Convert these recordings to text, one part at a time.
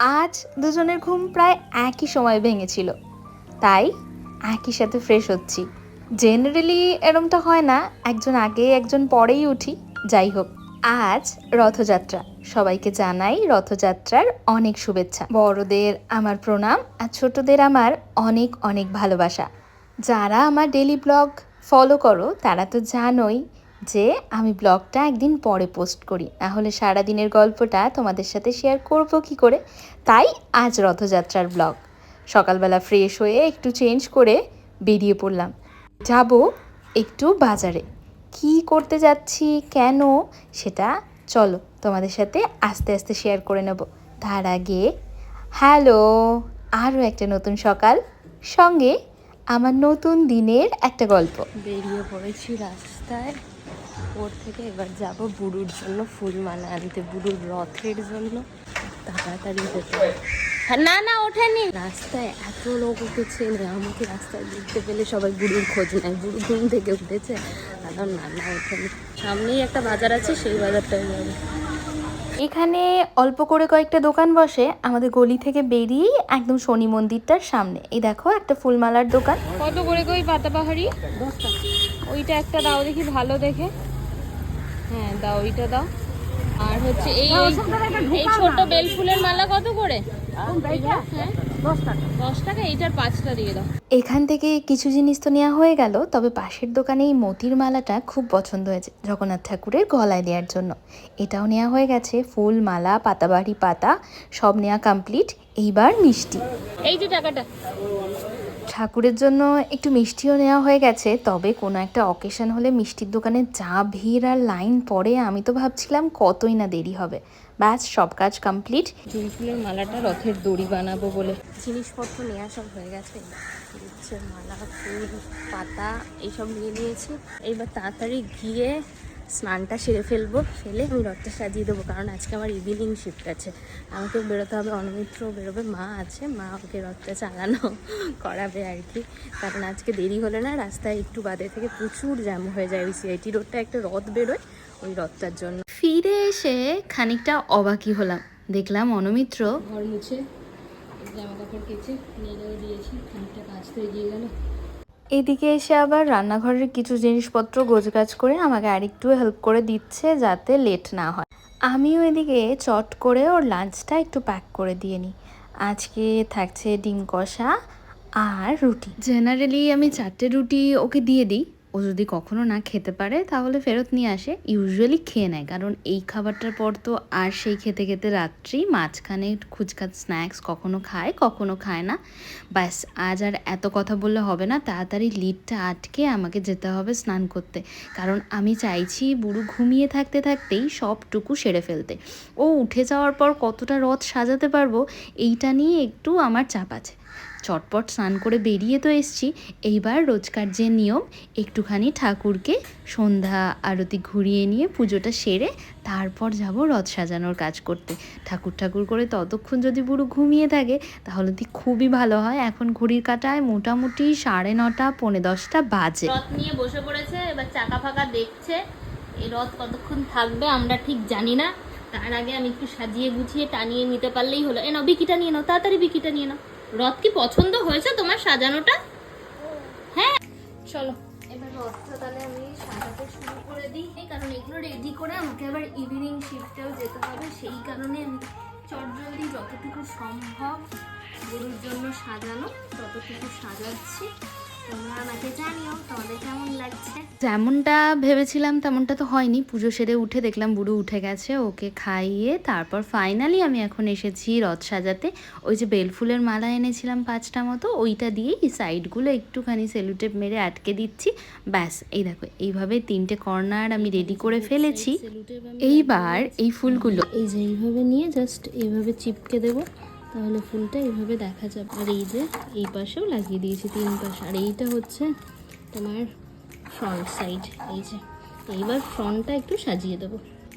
আজ দুজনের ঘুম প্রায় একই সময় ভেঙেছিল, তাই একই সাথে ফ্রেশ হচ্ছি। জেনারেলি এরমটা হয় না, একজন আগে একজন পরেই উঠি। যাই হোক, আজ রথযাত্রা, সবাইকে জানাই রথযাত্রার অনেক শুভেচ্ছা। বড়দের আমার প্রণাম আর ছোটদের আমার অনেক অনেক ভালোবাসা। যারা আমার ডেলি ব্লগ ফলো করো তারা তো জানোই যে আমি ব্লগটা একদিন পরে পোস্ট করি, না হলে সারাদিনের গল্পটা তোমাদের সাথে শেয়ার করব কি করে। তাই আজ রথযাত্রার ব্লগ। সকালবেলা ফ্রেশ হয়ে একটু চেঞ্জ করে বেরিয়ে পড়লাম, যাব একটু বাজারে। কি করতে যাচ্ছি, কেন, সেটা চলো তোমাদের সাথে আস্তে আস্তে শেয়ার করে নেব। তার আগে হ্যালো, আরও একটা নতুন সকাল, সঙ্গে আমার নতুন দিনের একটা গল্প। বেরিয়ে পড়েছি রাস্তায়, ওর থেকে এবার যাব বুড়ুর জন্য ফুলমালা আনতে, বুড়ুর রথের জন্য। তাড়াতাড়ি যেতে হবে। হ্যাঁ, না না ওঠেনি। রাস্তায় এত লোক উঠেছে, আমাকে রাস্তায় দেখতে পেলে সবাই বুড়ুর খোঁজ নেয়, বুড়ু ঘুম থেকে উঠেছে। কারণ না না ওঠেনি। সামনেই একটা বাজার আছে, সেই বাজারটায় যাবে। এখানে অল্প করে কয়েকটা দোকান বসে আমাদের গলি থেকে বেরিয়েই একদম শনি মন্দিরটার সামনে। এই দেখো একটা ফুলমালার দোকান। কত করে ওই পাতাবাহারি? 10 টাকা। ওইটা একটা দাও দেখি ভালো দেখে। হ্যাঁ দাও, ওইটা দাও। আর হচ্ছে এই এই ছোট বেল ফুলের মালা কত করে? হ্যাঁ 10 টাকা। এইটার 5টা দিয়ে দাও। এখান থেকে কিছু জিনিস তো নেওয়া হয়ে গেল, তবে পাশের দোকানে এই মতির মালাটা খুব পছন্দ হয়েছে জগন্নাথ ঠাকুরের গলায় দেওয়ার জন্য। এটাও নেওয়া হয়ে গেছে, ফুল, মালা, পাতাবাহারি পাতা সব নেওয়া কমপ্লিট। এইবার মিষ্টি, এই যে টাকাটা। ঠাকুরের জন্য একটু মিষ্টিও নেওয়া হয়ে গেছে। তবে কোনো একটা অকেশন হলে মিষ্টির দোকানে যা ভিড় আর লাইন পড়ে, আমি তো ভাবছিলাম কতই না দেরি হবে। ব্যাস সব কাজ কমপ্লিট। জুঁই ফুলের মালাটা রথের দড়ি বানাবো বলে জিনিসপত্র নেওয়া সব হয়ে গেছে। গুচ্ছের মালা, ফুল, পাতা এইসব নিয়ে নিয়েছি। এইবার তাড়াতাড়ি গিয়ে স্নানটা সেরে ফেলবো, ফেলে আমি রথটা সাজিয়ে দেবো। কারণ আজকে আমার ইভিনিং শিফট আছে, আমাকেও বেরোতে হবে, অনমিত্রও বেরোবে, মা আছে, মা ওকে রথটা চালানো করাবে আর কি। কারণ আজকে দেরি হলে না রাস্তায় একটু বাদে থেকে প্রচুর জ্যাম হয়ে যায়। ওই সিআইটি রোডটা একটা রথ বেরোয়, ওই রথটার জন্য। ফিরে এসে খানিকটা অবাকই হলাম, দেখলাম অনমিত্র ঘর মুছে জামা কাপড় কেচে নিয়েও দিয়েছি, খানিকটা কাজ তো এগিয়ে গেল। এদিকে এসে আবার রান্নাঘরের কিছু জিনিসপত্র গোছগাছ করে আমাকে আরেকটু হেল্প করে দিচ্ছে যাতে লেট না হয়। আমিও এদিকে চট করে ওর লাঞ্চটা একটু প্যাক করে দিয়ে নিই। আজকে থাকছে ডিম কষা আর রুটি। জেনারেলি আমি 4টে রুটি ওকে দিয়ে দিই, ও যদি কখনো না খেতে পারে তাহলে ফেরত নিয়ে আসে। ইউজুয়ালি খেয়ে নেয়, কারণ এই খাবারটার পর তো আর সেই খেতে খেতে রাত্রি, মাঝখানে খুচখাচ স্ন্যাক্স কখনো খায় কখনো খায় না। ব্যাস আজ আর এত কথা বললে হবে না, তাড়াতাড়ি লিডটা আটকে আমাকে যেতে হবে স্নান করতে। কারণ আমি চাইছি বুড়ো ঘুমিয়ে থাকতে থাকতেই সবটুকু সেরে ফেলতে। ও উঠে যাওয়ার পর কতটা রথ সাজাতে পারবো এইটা নিয়ে একটু আমার চাপ আছে। চটপট স্নান করে বেরিয়ে তো এসছি, এইবার রোজকার যে নিয়ম একটুখানি ঠাকুরকে সন্ধ্যা আরতি ঘুরিয়ে নিয়ে পুজোটা সেরে তারপর যাব রথ সাজানোর কাজ করতে। ঠাকুর করে ততক্ষণ যদি বুড়ো ঘুমিয়ে থাকে তাহলে তো খুবই ভালো হয়। এখন ঘড়ির কাঁটায় মোটামুটি 9:30 পৌনে 10টা বাজে। রথ নিয়ে বসে পড়েছে, এবার চাকা ফাঁকা দেখছে। এই রথ কতক্ষণ থাকবে আমরা ঠিক জানি না, তার আগে আমি একটু সাজিয়ে গুছিয়ে টানিয়ে নিতে পারলেই হলো। এ নাও বিকিটা নিয়ে নাও, তাড়াতাড়ি বিকিটা নিয়ে নাও। রথ কি পছন্দ হয়েছে তোমার সাজানোটা? হ্যাঁ চলো এবার রথটা তাহলে আমি সাজাতে শুরু করে দিই। এই কারণ এগুলো রেডি করে আমাকে আবার ইভিনিং শিফটেও যেতে হবে, সেই কারণে আমি চটজলদি যতটুকু সম্ভব গরুর জন্য সাজানো ততটুকু সাজাচ্ছি। তোমরা আমাকে জানিও তোমাদের কেমন লাগছে। যেমনটা ভেবেছিলাম তেমনটা তো হয়নি। পুজো সেরে উঠে দেখলাম বুড়ো উঠে গেছে, ওকে খাইয়ে তারপর ফাইনালি আমি এখন এসেছি রথ সাজাতে। ওই যে বেলফুলের মালা এনেছিলাম 5টা মতো, ওইটা দিয়েই সাইডগুলো একটুখানি সেলুটেপ মেরে আটকে দিচ্ছি। ব্যাস এই দেখো এইভাবে 3টে কর্নার আমি রেডি করে ফেলেছি। এইবার এই ফুলগুলো এই যে এইভাবে নিয়ে জাস্ট এইভাবে চিপকে দেবো, তাহলে ফুলটা এইভাবে দেখা যাবে। আর এই যে এই পাশেও লাগিয়ে দিয়েছি 3 পাশে। আর এইটা হচ্ছে তোমার ফ্রন্ট সাইড। এই যে এইবার ফ্রন্টটা একটু সাজিয়ে দেবো।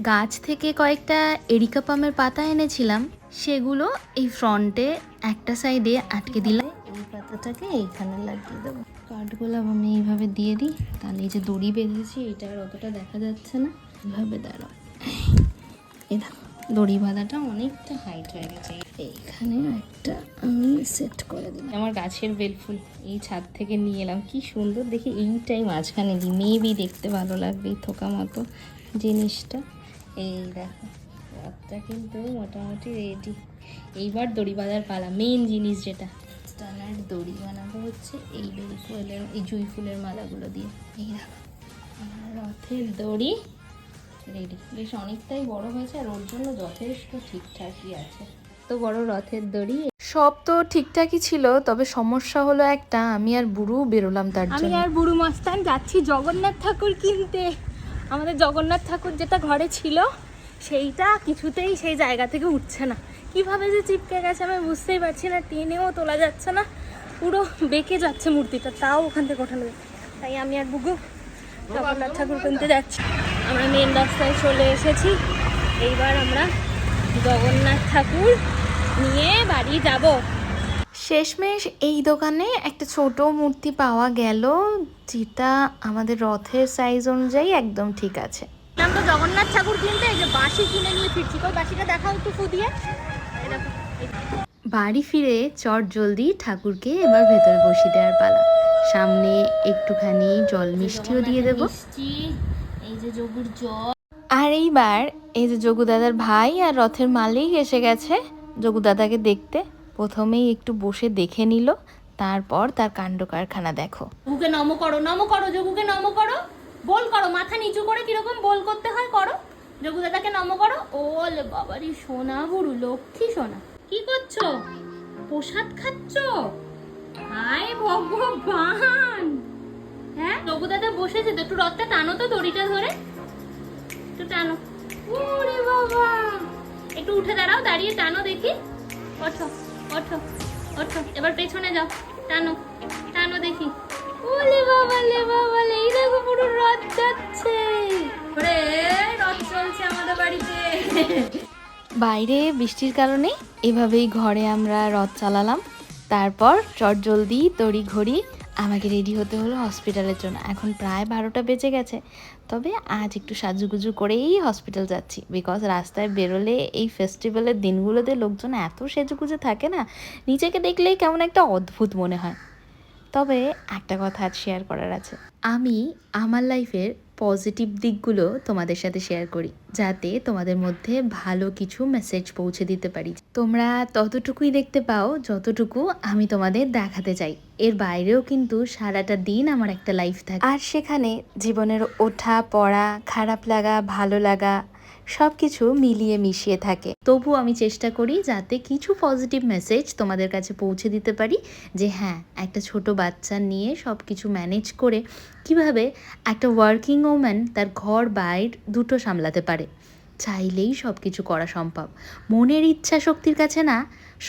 গাছ থেকে কয়েকটা এরিকা পামের পাতা এনেছিলাম, সেগুলো এই ফ্রন্টে একটা সাইডে আটকে দিলাম। এই পাতাটাকে এইখানে লাগিয়ে দেবো। কাঠগোলাপ আমি এইভাবে দিয়ে দিই, তাহলে এই যে দড়ি বেঁধেছি এটা আর অতটা দেখা যাচ্ছে না। এইভাবে দাঁড়াও, এই দেখো দড়ি বাঁধাটা অনেকটা হাইট হয়ে গেছে। এইখানে একটা আমি সেট করে দিলাম। আমার গাছের বেলফুল এই ছাদ থেকে নিয়ে এলাম, কি সুন্দর দেখি। এইটাই মাঝখানে দিই, মেবি দেখতে ভালো লাগবে এই থোকা মতো জিনিসটা। এই দেখো রথটা কিন্তু মোটামুটি রেডি। এইবার দড়ি বাঁধার পালা, মেন জিনিস যেটা। স্টানার দড়ি বানাবো হচ্ছে এই বেলফুলের, এই জুঁই ফুলের মালাগুলো দিয়ে। এই দেখো আমার রথের দড়ি রেডি। বেশ অনেকটাই বড় হয়েছে আর ওর জন্য যথেষ্ট ঠিকঠাকই আছে। তো বড় রথের দড়ি। সব তো ঠিকঠাকই ছিল, তবে সমস্যা হলো একটা, আমি আর বুড়ু বেরোলাম তার আমি জন্য। আর বুড়ো মাস্তান যাচ্ছি জগন্নাথ ঠাকুর কিনতে। আমাদের জগন্নাথ ঠাকুর যেটা ঘরে ছিল সেইটা কিছুতেই সেই জায়গা থেকে উঠছে না। কিভাবে যে চিপকে গেছে আমি বুঝতেই পারছি না, টেনেও তোলা যাচ্ছে না, পুরো বেঁকে যাচ্ছে মূর্তিটা, তাও ওখান থেকে ওঠানো যায়। তাই আমি আর বুগু জগন্নাথ ঠাকুর কিনতে যাচ্ছি। আমরা মেন রাস্তায় চলে এসেছি, এইবার আমরা জগন্নাথ ঠাকুর নিয়ে বাড়ি যাব। শেষমেশ এই দোকানে একটা ছোট মূর্তি পাওয়া গেল, যেটা আমাদের রথের সাইজ অনুযায়ী একদম ঠিক আছে। আমরা জগন্নাথ ঠাকুর কিনতে এই যে বাঁশি কিনে নিয়ে ফিরছি। কই বাঁশিটা দেখাও একটু ফু দিয়ে। এই দেখো, বাড়ি ফিরে চট জলদি ঠাকুরকে এবার ভেতরে বসিয়ে দেওয়ার পালা। সামনে একটুখানি জল মিষ্টিও দিয়ে দেব। মিষ্টি, এই যে যোগুর জল। আর এইবার এই যে যোগু দাদার ভাই আর রথের মালিক এসে গেছে যোগু দাদাকে দেখতে। প্রথমেই একটু বসে দেখে নিল, তারপর তার কাণ্ড কারখানা দেখো। যোগুকে নম করো, নম করো, যোগুকে নম করো, বল করো, মাথা নিচু করে কিরকম বল করতে হয় করো। যোগু দাদাকে নম করো। ওলে বাবারি সোনা বুড়ু, লক্ষ্মী সোনা। কি করছো? প্রসাদ খাচ্ছো? হায় ভগবান। হ্যাঁ যোগু দাদা বসেছে তো, একটু রথটা টানো তো, দড়িটা ধরে একটু টানো। ওরে বাবা, একটু উঠে দাঁড়াও, দাঁড়িয়ে টানো দেখি। ওঠো ওঠো ওঠো, এবার পেছনে যাও, টানো টানো দেখি। ওলে বাবা লে বাবা লে, এই দেখো পুরো রথ যাচ্ছে। ওরে রথ চলছে আমাদের বাড়িতে। বাইরে বৃষ্টির কারণে এভাবেই ঘরে আমরা রথ চালালাম। তারপর চটজলদি তড়ি ঘড়ি আমাকে রেডি হতে হলো হসপিটালের জন্য। এখন প্রায় 12টা বেজে গেছে, তবে আজ একটু সাজুগুজু করেই হসপিটাল যাচ্ছি। বিকজ রাস্তায় বেরোলে এই ফেস্টিভ্যালের দিনগুলোতে লোকজন এত সেজেগুজে থাকে না, নিজেকে দেখলেই কেমন একটা অদ্ভুত মনে হয়। তবে একটা কথা আজ শেয়ার করার আছে, আমি আমার লাইফের পজিটিভ দিকগুলো তোমাদের সাথে শেয়ার করি, যাতে তোমাদের মধ্যে ভালো কিছু মেসেজ পৌঁছে দিতে পারি। তোমরা ততটুকুই দেখতে পাও যতটুকু আমি তোমাদের দেখাতে চাই। এর বাইরেও কিন্তু সারাটা দিন আমার একটা লাইফ থাকে, আর সেখানে জীবনের ওঠা পড়া, খারাপ লাগা, ভালো লাগা সব কিছু মিলিয়ে মিশিয়ে থাকে। তবু আমি চেষ্টা করি যাতে কিছু পজিটিভ মেসেজ তোমাদের কাছে পৌঁছে দিতে পারি, যে হ্যাঁ, একটা ছোট বাচ্চা নিয়ে সব কিছু ম্যানেজ করে কিভাবে একটা ওয়ার্কিং ওম্যান তার ঘর বাইর দুটো সামলাতে পারে। চাইলেই সব কিছু করা সম্ভব, মনের ইচ্ছা শক্তির কাছে না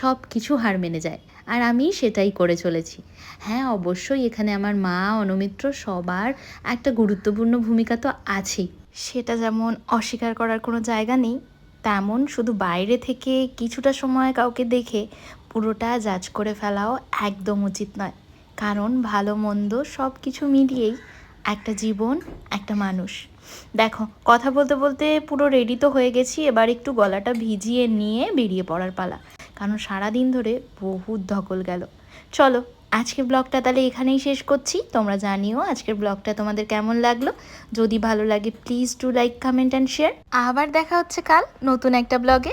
সব কিছু হার মেনে যায়, আর আমি সেটাই করে চলেছি। হ্যাঁ, অবশ্যই এখানে আমার মা, অনুমিত্র সবার একটা গুরুত্বপূর্ণ ভূমিকা তো আছেই, সেটা যেমন অস্বীকার করার কোনো জায়গা নেই, তেমন শুধু বাইরে থেকে কিছুটা সময় কাউকে দেখে পুরোটা জাজ করে ফেলাও একদম উচিত নয়। কারণ ভালো মন্দ সব কিছু মিলিয়েই একটা জীবন, একটা মানুষ। দেখো, কথা বলতে বলতে পুরো রেডি তো হয়ে গেছি, এবার একটু গলাটা ভিজিয়ে নিয়ে বেরিয়ে পড়ার পালা, কারণ সারাদিন ধরে বহুত ধকল গেল। চলো আজকের ব্লগটা তাহলে এখানেই শেষ করছি। তোমরা জানিও আজকের ব্লগটা তোমাদের কেমন লাগলো। যদি ভালো লাগে please do like, comment and share. আবার দেখা হচ্ছে কাল নতুন একটা ব্লগে।